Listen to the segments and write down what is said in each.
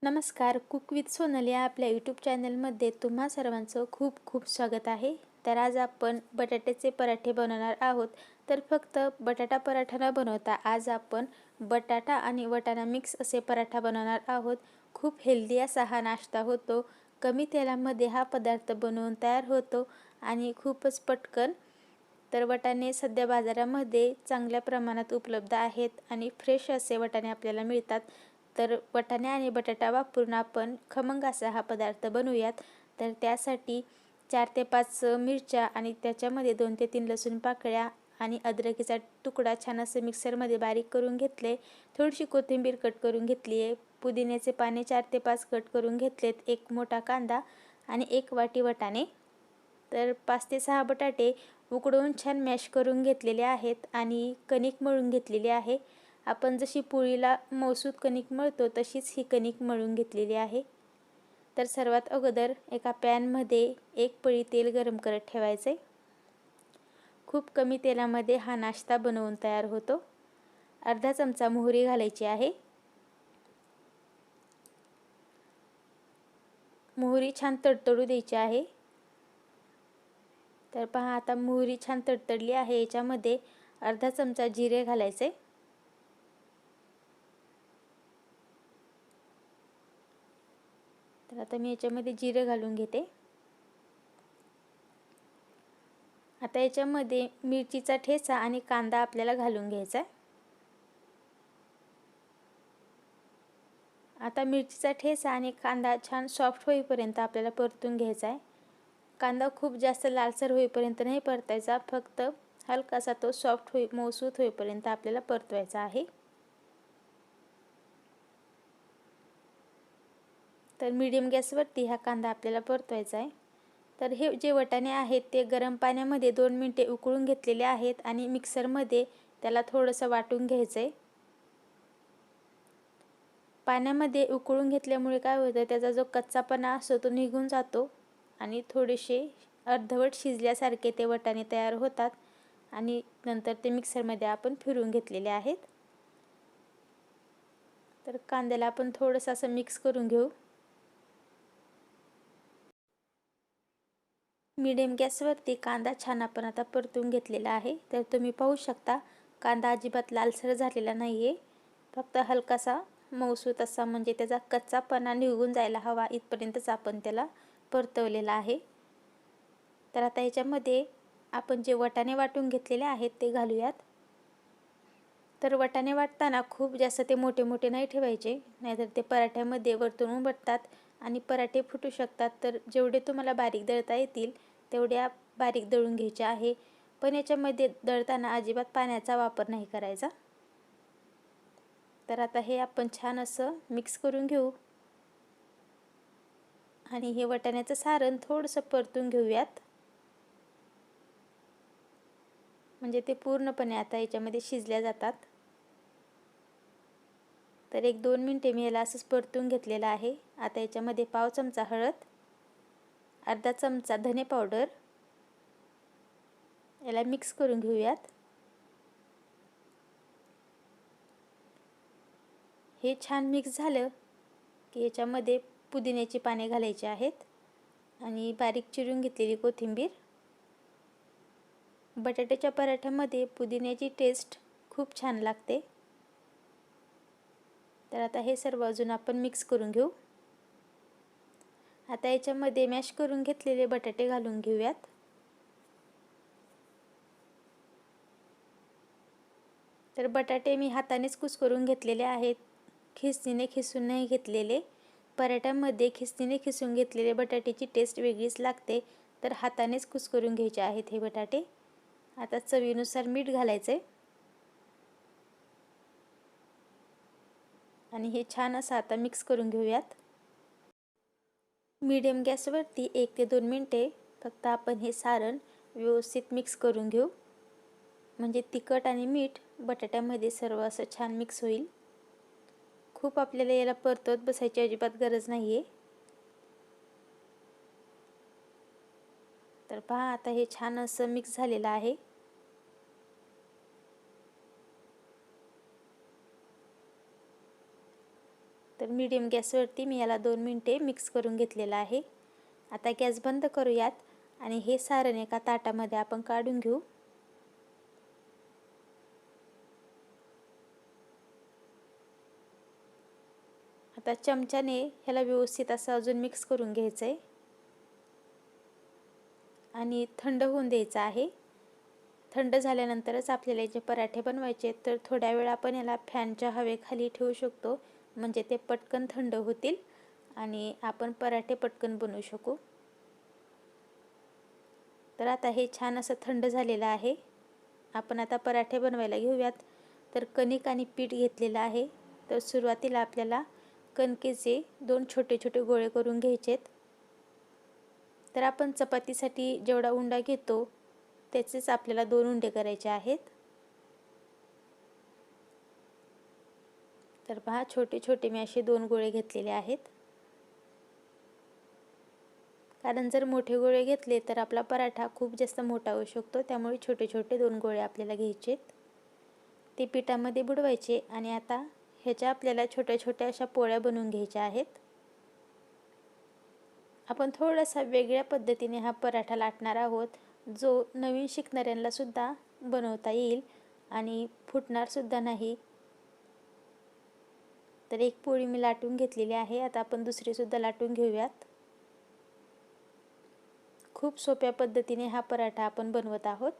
नमस्कार, cook with Sonal या आपल्या यूट्यूब चॅनलमध्ये तुम्हा सर्वांचं खूप खूप स्वागत आहे. तर आज आपण बटाट्याचे पराठे बनवणार आहोत. तर फक्त बटाटा पराठा न बनवता आज आपण बटाटा आणि वाटाणा मिक्स असे पराठा बनवणार आहोत. खूप हेल्दी असा हा नाश्ता होतो. कमी तेलामध्ये हा पदार्थ बनवून तयार होतो आणि खूपच पटकन. तर वाटाणे सध्या बाजारामध्ये चांगल्या प्रमाणात उपलब्ध आहेत आणि फ्रेश असे वाटाणे आपल्याला मिळतात. तर वाटाणे आणि बटाटा वापरून आपण खमंग असा हा पदार्थ बनवूयात. तर त्यासाठी 4 ते 5 मिरच्या आणि त्याच्यामध्ये 2 ते 3 लसूण पाकळ्या आणि अद्रकीचा तुकडा छान असं मिक्सरमध्ये बारीक करून घेतले. थोडीशी कोथिंबीर कट करून घेतली आहे. पुदिन्याचे पाने 4 ते 5 कट करून घेतलेत. एक मोठा कांदा आणि 1 वाटी वाटाणे. तर 5 ते 6 बटाटे उकडवून छान मॅश करून घेतलेले आहेत आणि कणिक मळून घेतलेली आहे. आपण जशी पोळीला मऊसूत कणिक मळतो तशीच ही कणिक मळून घेतलेली आहे. तर सर्वात अगोदर एका पॅनमध्ये 1 पळी तेल गरम करत ठेवायचे. खूप कमी तेलामध्ये हा नाश्ता बनवून तयार होतो. अर्धा चमचा मोहरी घालायची आहे. मोहरी छान तडतडू द्यायची आहे. तर पहा, आता मोहरी छान तडतडली आहे. याच्यामध्ये अर्धा चमचा जिरे घालायचे. तर आता मी याच्यामध्ये जिरे घालून घेते. आता याच्यामध्ये मिरचीचा ठेचा आणि कांदा आपल्याला घालून घ्यायचा आहे. आता मिरचीचा ठेचा आणि कांदा छान सॉफ्ट होईपर्यंत आपल्याला परतून घ्यायचा आहे. कांदा खूप जास्त लालसर होईपर्यंत नाही परतायचा, फक्त हलकासा तो सॉफ्ट मऊसूत होईपर्यंत आपल्याला परतवायचा आहे. तर मीडियम गॅसवरती हा कांदा आपल्याला परतवायचा आहे. तर हे जे वाटाणे आहेत ते गरम पाण्यामध्ये 2 मिनिटे उकळून घेतलेले आहेत आणि मिक्सरमध्ये त्याला थोडंसं वाटून घ्यायचं आहे. पाण्यामध्ये उकळून घेतल्यामुळे काय होतं, त्याचा जो कच्चापणा असतो तो निघून जातो आणि थोडेसे अर्धवट शिजल्यासारखे ते वाटाणे तयार होतात आणि नंतर ते मिक्सरमध्ये आपण फिरवून घेतलेले आहेत. तर कांद्याला आपण थोडंसं असं मिक्स करून घेऊ. मीडियम गॅसवरती कांदा छान आपण आता परतून घेतलेला आहे. तर तुम्ही पाहू शकता, कांदा अजिबात लालसर झालेला नाही आहे, फक्त हलकासा मऊसूत असा, म्हणजे त्याचा कच्चापणा निघून जायला हवा इथपर्यंतच आपण त्याला परतवलेला आहे. तर आता याच्यामध्ये आपण जे वाटाणे वाटून घेतलेले आहेत ते घालूयात. तर वाटाणे वाटताना खूप जास्त ते मोठे मोठे नाही ठेवायचे, नाहीतर ते पराठ्यामध्ये वरतून उमटतात आणि पराठे फुटू शकतात. तर जेवढे तुम्हाला बारीक दळता येतील तेवढ्या बारीक दळून घ्यायचे आहे. पण याच्यामध्ये दळताना अजिबात पाण्याचा वापर नाही करायचा. तर आता हे आपण छान असं मिक्स करून घेऊ आणि हे वाटाण्याचं सारण थोडंसं परतून घेऊयात, म्हणजे ते पूर्णपणे आता याच्यामध्ये शिजल्या जातात. तर 1-2 मिनिटे मी याला असंच परतून घेतलेलं आहे. आता याच्यामध्ये पाव चमचा हळद, अर्धा चमचा धने पावडर याला मिक्स करून घेऊयात. हे छान मिक्स झालं की याच्यामध्ये पुदिन्याची पाने घालायची आहेत आणि बारीक चिरून घेतलेली कोथिंबीर. बटाट्याच्या पराठ्यामध्ये पुदिन्याची टेस्ट खूप छान लागते. तर आता हे सर्व अजून आपण मिक्स करून घेऊ. आता याच्यामध्ये मॅश करून घेतलेले बटाटे घालून घेऊयात. तर बटाटे मी हातानेच कुस्करून घेतलेले आहेत, खिसणीने खिसून नाही घेतलेले. पराठ्यामध्ये खिसणीने खिसून घेतलेले बटाट्याची टेस्ट वेगळीच लागते. तर हातानेच कुस्करून घ्यायचे आहेत हे बटाटे. आता चवीनुसार मीठ घालायचे आणि हे छान असं आता मिक्स करून घेऊयात. मीडियम गॅसवरती 1 ते 2 मिनिटे फक्त आपण हे सारण व्यवस्थित मिक्स करून घेऊ, म्हणजे तिखट आणि मीठ बटाट्यामध्ये सर्व असं छान मिक्स होईल. खूप आपल्याला याला परतवत बसायची अजिबात गरज नाही आहे. तर पहा, आता हे छान असं मिक्स झालेलं आहे. तर तर मीडियम गॅसवरती मी याला 2 मिनिटे मिक्स करून घेतलेला आहे. आता गॅस बंद करूयात आणि हे सारण एका ताटामध्ये आपण काढून घेऊ. आता चमच्याने ह्याला व्यवस्थित असं अजून मिक्स करून घ्यायचं आहे आणि थंड होऊन द्यायचं आहे. थंड झाल्यानंतरच आपल्याला जे पराठे बनवायचे, तर थोड्या वेळ आपण याला फॅनच्या हवेखाली ठेवू शकतो, म्हणजे ते पटकन थंड होतील आणि आपण पराठे पटकन बनवू शकू. तर आता हे छान असं थंड झालेलं आहे. आपण आता पराठे बनवायला घेऊयात. तर कणिक आणि पीठ घेतलेलं आहे. तर सुरुवातीला आपल्याला कणकेचे 2 छोटे छोटे गोळे करून घ्यायचेत. तर आपण चपातीसाठी जेवढा उंडा घेतो त्याचेच आपल्याला 2 उंडे करायचे आहेत. तर पहा, छोटे छोटे मी असे 2 गोळे घेतलेले आहेत. कारण जर मोठे गोळे घेतले तर आपला पराठा खूप जास्त मोठा होऊ शकतो, त्यामुळे छोटे छोटे 2 गोळे आपल्याला घ्यायचेत. ते पिठामध्ये बुडवायचे आणि आता ह्याच्या आपल्याला छोट्या छोट्या अशा पोळ्या बनवून घ्यायच्या आहेत. आपण थोडासा वेगळ्या पद्धतीने हा पराठा लाटणार आहोत, जो नवीन शिकणाऱ्यांना सुद्धा बनवता येईल आणि फुटणार सुद्धा नाही. तर एक पोळी मी लाटून घेतलेली आहे. आता आपण दुसरी सुद्धा लाटून घेऊयात. खूप सोप्या पद्धतीने हा पराठा आपण बनवत आहोत.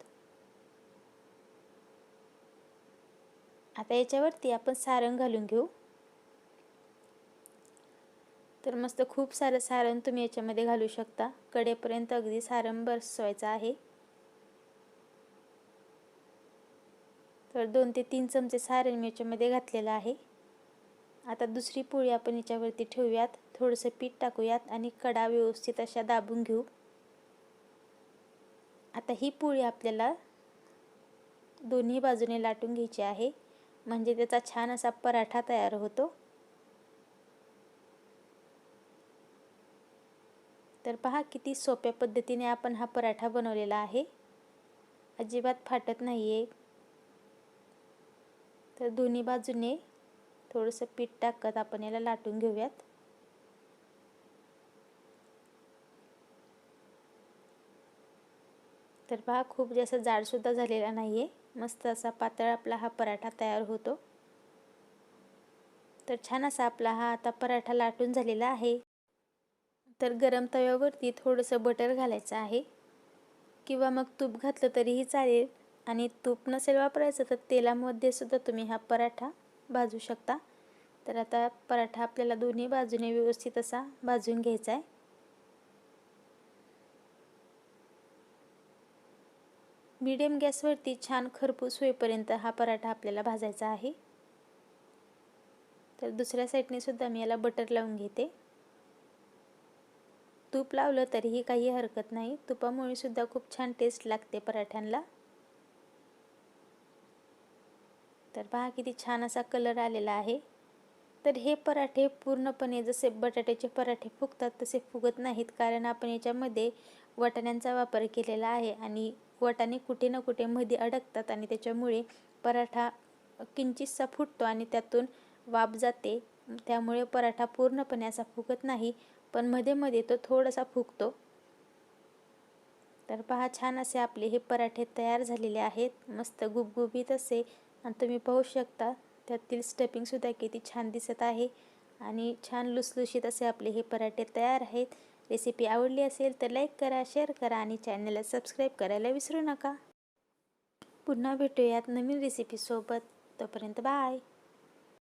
आता याच्यावरती आपण सारण घालून घेऊ. तर मस्त खूप सारं सारण तुम्ही याच्यामध्ये घालू शकता. कडेपर्यंत अगदी सारण बसवायचं आहे. तर 2 ते 3 चमचे सारण मी याच्यामध्ये घातलेलं आहे. आता दुसरी पोळी आपण याच्यावरती ठेवूयात. थोडंसं पीठ टाकूयात आणि कडा व्यवस्थित अशा दाबून घेऊ. आता ही पोळी आपल्याला दोन्ही बाजूने लाटून घ्यायची आहे, म्हणजे त्याचा छान असा पराठा तयार होतो. तर पहा, किती सोप्या पद्धतीने आपण हा पराठा बनवलेला आहे. अजिबात फाटत नाही आहे. तर दोन्ही बाजूने थोडंसं पीठ टाकत आपण याला लाटून घेऊयात. तर पहा, खूप जास्त जाडसुद्धा झालेला नाही आहे. मस्त असा पातळ आपला हा पराठा तयार होतो. तर छान असा आपला हा आता पराठा लाटून झालेला आहे. तर गरम तव्यावरती थोडंसं बटर घालायचं आहे किंवा मग तूप घातलं तरीही चालेल. आणि तूप नसेल वापरायचं तर तेलामध्ये सुद्धा तुम्ही हा पराठा भाजू शकता. तर आता पराठा आपल्याला दोन्ही बाजूने व्यवस्थित असा भाजून घ्यायचा आहे. मीडियम गॅसवरती छान खरपूस होईपर्यंत हा पराठा आपल्याला भाजायचा आहे. तर दुसऱ्या साईडने सुद्धा मी याला बटर लावून घेते. तूप लावलं तरीही काही हरकत नाही. तुपामुळे सुद्धा खूप छान टेस्ट लागते पराठ्यांना. तर पहा, किती छान असा कलर आलेला आहे. तर हे पराठे पूर्णपणे जसे बटाट्याचे पराठे फुगतात तसे फुगत नाहीत, कारण आपण याच्यामध्ये वाटाण्यांचा वापर केलेला आहे आणि वाटाणे कुठे ना कुठे मध्ये अडकतात आणि त्याच्यामुळे पराठा किंचितसा फुटतो आणि त्यातून वाफ जाते. त्यामुळे पराठा पूर्णपणे असा फुगत नाही, पण मध्ये मध्ये तो थोडासा फुगतो. तर पहा, छान असे आपले हे पराठे तयार झालेले आहेत. मस्त गुबगुबीत असे. आणि तुम्ही पाहू शकता त्यातील स्टफिंगसुद्धा किती छान दिसत आहे आणि छान लुसलुशीत असे आपले हे पराठे तयार आहेत. रेसिपी आवडली असेल तर लाईक करा, शेअर करा आणि चॅनलला सबस्क्राईब करायला विसरू नका. पुन्हा भेटूयात नवीन रेसिपीसोबत. तोपर्यंत बाय.